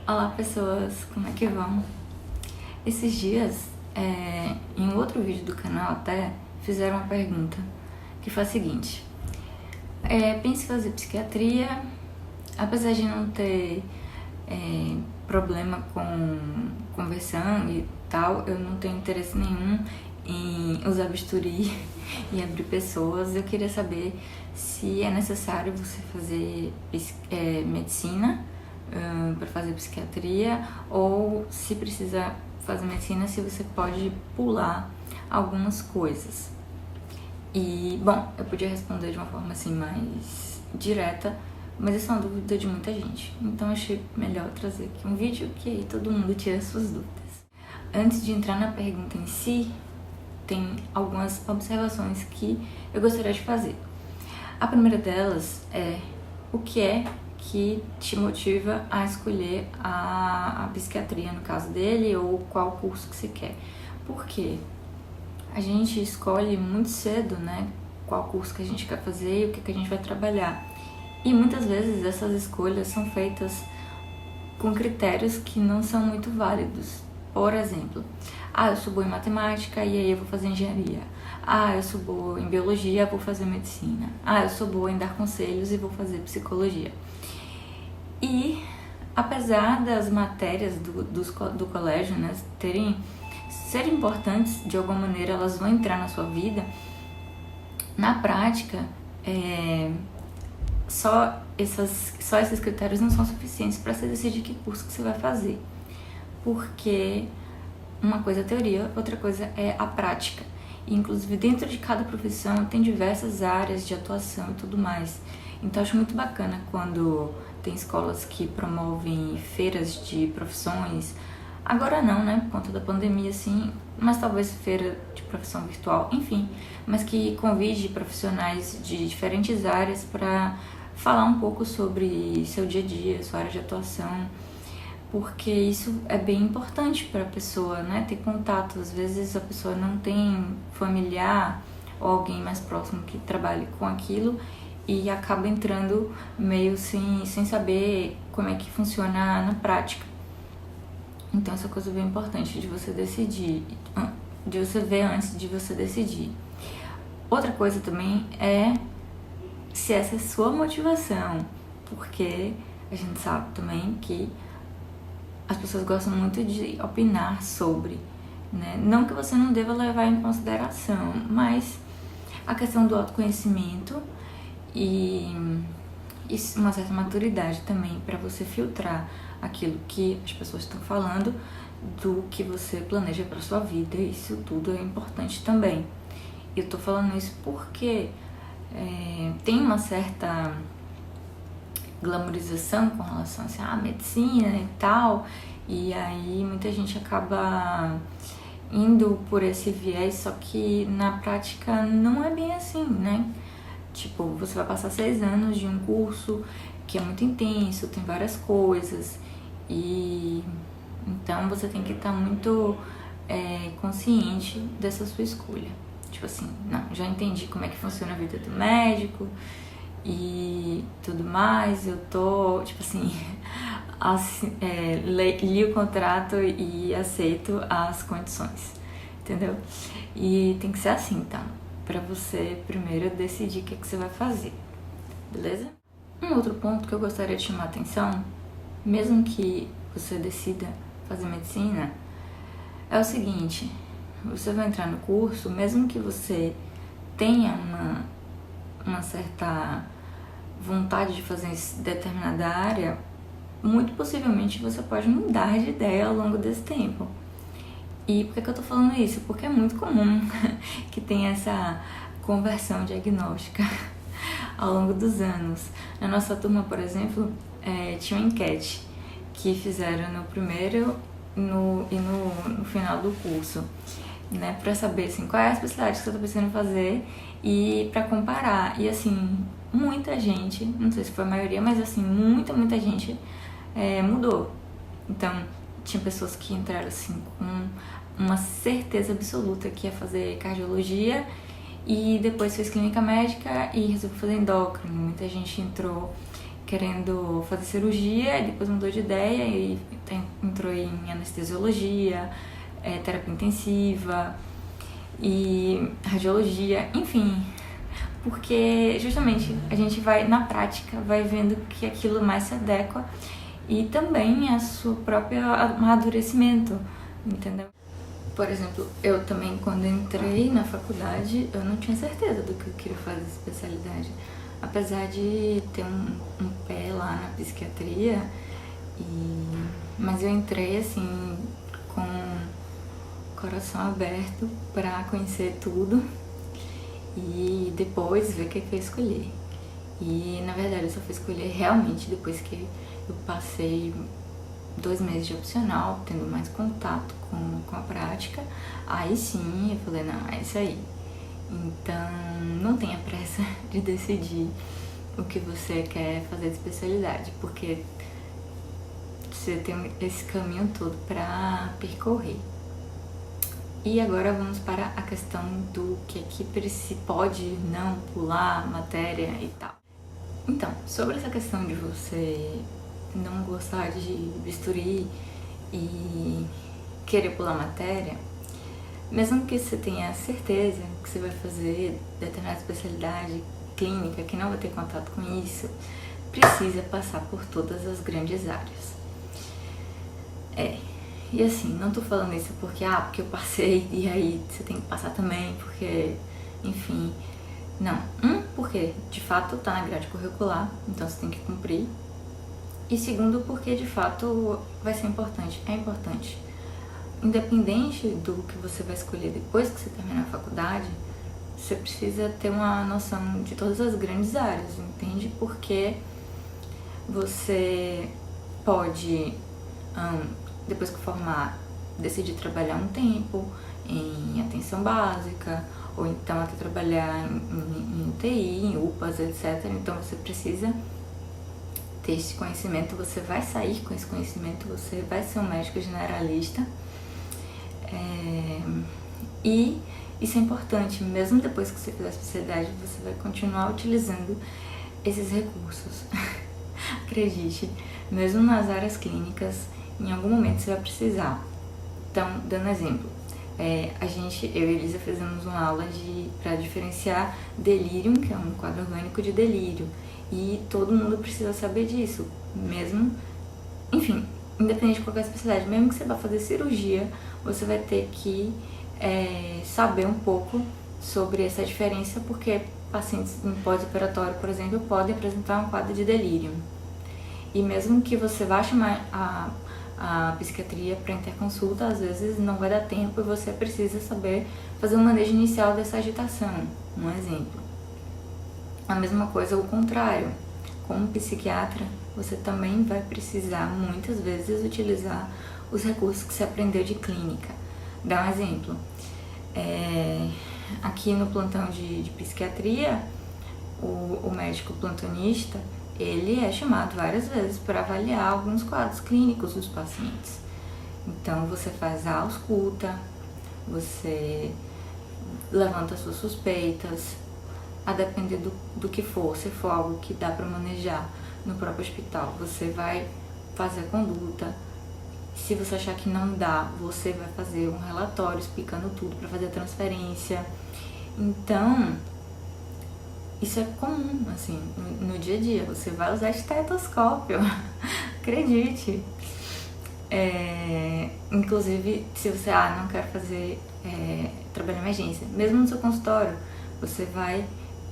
Olá pessoas, como é que vão? Esses dias, em um outro vídeo do canal até, fizeram uma pergunta que foi a seguinte: pense em fazer psiquiatria, apesar de não ter problema com conversão e tal, eu não tenho interesse nenhum em usar bisturi e abrir pessoas. Eu queria saber se é necessário você fazer medicina para fazer psiquiatria, ou se precisa fazer medicina, se você pode pular algumas coisas. E, bom, eu podia responder de uma forma assim mais direta, mas essa é uma dúvida de muita gente, então achei melhor trazer aqui um vídeo que aí todo mundo tira suas dúvidas. Antes de entrar na pergunta em si, tem algumas observações que eu gostaria de fazer. A primeira delas é: o que é que te motiva a escolher a psiquiatria, no caso dele, ou qual curso que você quer? Porque a gente escolhe muito cedo, né, qual curso que a gente quer fazer e o que a gente vai trabalhar. E muitas vezes essas escolhas são feitas com critérios que não são muito válidos. Por exemplo, eu sou boa em matemática e aí eu vou fazer engenharia. Eu sou boa em biologia, vou fazer medicina. Eu sou boa em dar conselhos e vou fazer psicologia. E apesar das matérias do colégio, né, serem importantes, de alguma maneira elas vão entrar na sua vida, na prática, só esses critérios não são suficientes para você decidir que curso que você vai fazer. Porque uma coisa é a teoria, outra coisa é a prática. E, inclusive, dentro de cada profissão tem diversas áreas de atuação e tudo mais. Então, acho muito bacana quando tem escolas que promovem feiras de profissões. Agora não, né, por conta da pandemia, assim, mas talvez feira de profissão virtual, enfim. Mas que convide profissionais de diferentes áreas para falar um pouco sobre seu dia a dia, sua área de atuação. Porque isso é bem importante para a pessoa, né, ter contato. Às vezes a pessoa não tem familiar ou alguém mais próximo que trabalhe com aquilo e acaba entrando meio sem saber como é que funciona na prática. Então essa coisa é bem importante de você decidir, de você ver antes de você decidir. Outra coisa também é se essa é a sua motivação, porque a gente sabe também que as pessoas gostam muito de opinar sobre, né? Não que você não deva levar em consideração, mas a questão do autoconhecimento e uma certa maturidade também para você filtrar aquilo que as pessoas estão falando do que você planeja para sua vida. Isso tudo é importante também. Eu tô falando isso porque tem uma certa glamorização com relação assim, à medicina e tal, e aí muita gente acaba indo por esse viés, só que na prática não é bem assim, né? Tipo, você vai passar 6 anos de um curso que é muito intenso, tem várias coisas, e então você tem que estar muito consciente dessa sua escolha. Tipo assim, não, já entendi como é que funciona a vida do médico e tudo mais, eu tô, tipo assim, li o contrato e aceito as condições, entendeu? E tem que ser assim, então, pra você primeiro decidir o que você vai fazer, beleza? Um outro ponto que eu gostaria de chamar a atenção, mesmo que você decida fazer medicina, é o seguinte: você vai entrar no curso, mesmo que você tenha uma certa vontade de fazer determinada área, muito possivelmente você pode mudar de ideia ao longo desse tempo. E por que eu tô falando isso? Porque é muito comum que tenha essa conversão diagnóstica ao longo dos anos. Na nossa turma, por exemplo, tinha uma enquete que fizeram no primeiro e no final do curso, né, pra saber assim, qual é a especialidade que você tá pensando em fazer e pra comparar. E assim, muita gente, não sei se foi a maioria, mas assim, muita gente mudou. Então, tinha pessoas que entraram assim com uma certeza absoluta que ia fazer cardiologia e depois fez clínica médica e resolveu fazer endócrino. Muita gente entrou querendo fazer cirurgia e depois mudou de ideia e entrou em anestesiologia, terapia intensiva e radiologia, enfim, porque justamente a gente vai, na prática, vai vendo que aquilo mais se adequa e também a seu próprio amadurecimento, entendeu? Por exemplo, eu também, quando entrei na faculdade, eu não tinha certeza do que eu queria fazer de especialidade. Apesar de ter um pé lá na psiquiatria, mas eu entrei assim, com o coração aberto para conhecer tudo e depois ver o que eu escolhi. E na verdade eu só fui escolher realmente depois que eu passei 2 meses de opcional, tendo mais contato com a prática. Aí sim eu falei, não, é isso aí. Então não tenha pressa de decidir o que você quer fazer de especialidade, porque você tem esse caminho todo para percorrer. E agora vamos para a questão do que aqui se pode não pular matéria e tal. Então, sobre essa questão de você não gostar de bisturi e querer pular matéria, mesmo que você tenha certeza que você vai fazer determinada especialidade clínica, que não vai ter contato com isso, precisa passar por todas as grandes áreas. E assim, não tô falando isso porque eu passei e aí você tem que passar também, porque, enfim, não. Porque de fato tá na grade curricular, então você tem que cumprir. E segundo, porque de fato vai ser importante, é importante. Independente do que você vai escolher depois que você terminar a faculdade, você precisa ter uma noção de todas as grandes áreas, entende? Porque você pode, depois que formar, decidir trabalhar um tempo em atenção básica, ou então até trabalhar em UTI, em UPAs, etc. Então você precisa ter esse conhecimento, você vai sair com esse conhecimento, você vai ser um médico generalista. E isso é importante, mesmo depois que você fizer a especialidade, você vai continuar utilizando esses recursos. Acredite, mesmo nas áreas clínicas, em algum momento você vai precisar. Então, dando exemplo, eu e Elisa fizemos uma aula para diferenciar delírio, que é um quadro orgânico de delírio, e todo mundo precisa saber disso, mesmo, enfim, independente de qualquer especialidade, mesmo que você vá fazer cirurgia, você vai ter que saber um pouco sobre essa diferença, porque pacientes em pós-operatório, por exemplo, podem apresentar um quadro de delírio. E mesmo que você vá chamar a psiquiatria para interconsulta, às vezes não vai dar tempo e você precisa saber fazer um manejo inicial dessa agitação, um exemplo. A mesma coisa, o contrário, como psiquiatra, você também vai precisar muitas vezes utilizar os recursos que você aprendeu de clínica. Dá um exemplo, aqui no plantão de psiquiatria, o médico plantonista, ele é chamado várias vezes para avaliar alguns quadros clínicos dos pacientes. Então você faz a ausculta, você levanta suas suspeitas, a depender do que for, se for algo que dá para manejar no próprio hospital, você vai fazer a conduta. Se você achar que não dá, você vai fazer um relatório explicando tudo para fazer a transferência. Então, isso é comum, assim, no dia a dia. Você vai usar estetoscópio, acredite. Inclusive, se você não quer fazer trabalho em emergência, mesmo no seu consultório, você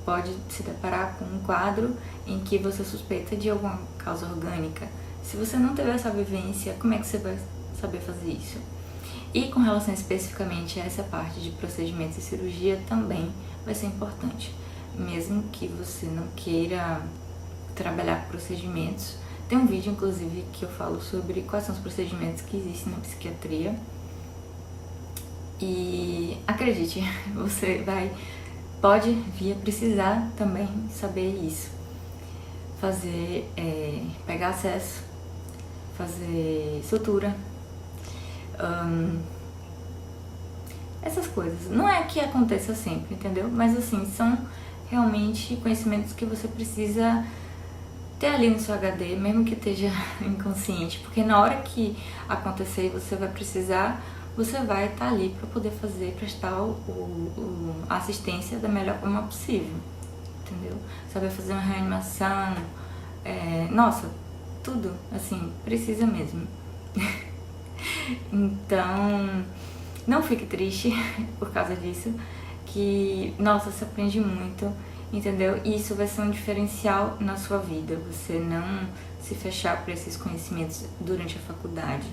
pode se deparar com um quadro em que você suspeita de alguma causa orgânica. Se você não teve essa vivência, como é que você vai saber fazer isso? E com relação especificamente a essa parte de procedimentos e cirurgia, também vai ser importante. Mesmo que você não queira trabalhar com procedimentos, tem um vídeo, inclusive, que eu falo sobre quais são os procedimentos que existem na psiquiatria. E acredite, você pode vir a precisar também saber isso. Pegar acesso, fazer sutura, essas coisas. Não é que aconteça sempre, entendeu? Mas assim, são realmente conhecimentos que você precisa ter ali no seu HD, mesmo que esteja inconsciente, porque na hora que acontecer e você vai precisar, você vai estar ali para poder prestar a assistência da melhor forma possível, entendeu? Saber fazer uma reanimação, nossa, tudo, assim, precisa mesmo. Então, não fique triste por causa disso, que, nossa, você aprende muito, entendeu? E isso vai ser um diferencial na sua vida, você não se fechar para esses conhecimentos durante a faculdade,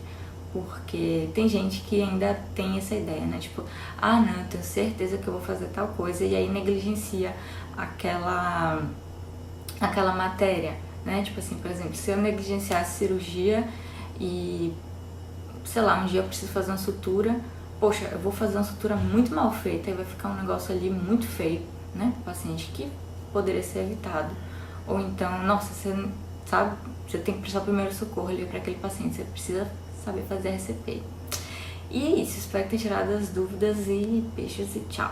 porque tem gente que ainda tem essa ideia, né? Tipo, ah, não, eu tenho certeza que eu vou fazer tal coisa, e aí negligencia aquela matéria, né? Tipo assim, por exemplo, se eu negligenciasse cirurgia e, sei lá, um dia eu preciso fazer uma sutura, poxa, eu vou fazer uma sutura muito mal feita e vai ficar um negócio ali muito feio, né, pro paciente, que poderia ser evitado. Ou então, nossa, você sabe, você tem que prestar o primeiro socorro ali para aquele paciente, você precisa saber fazer RCP. E é isso, espero ter tirado as dúvidas e beijos e tchau!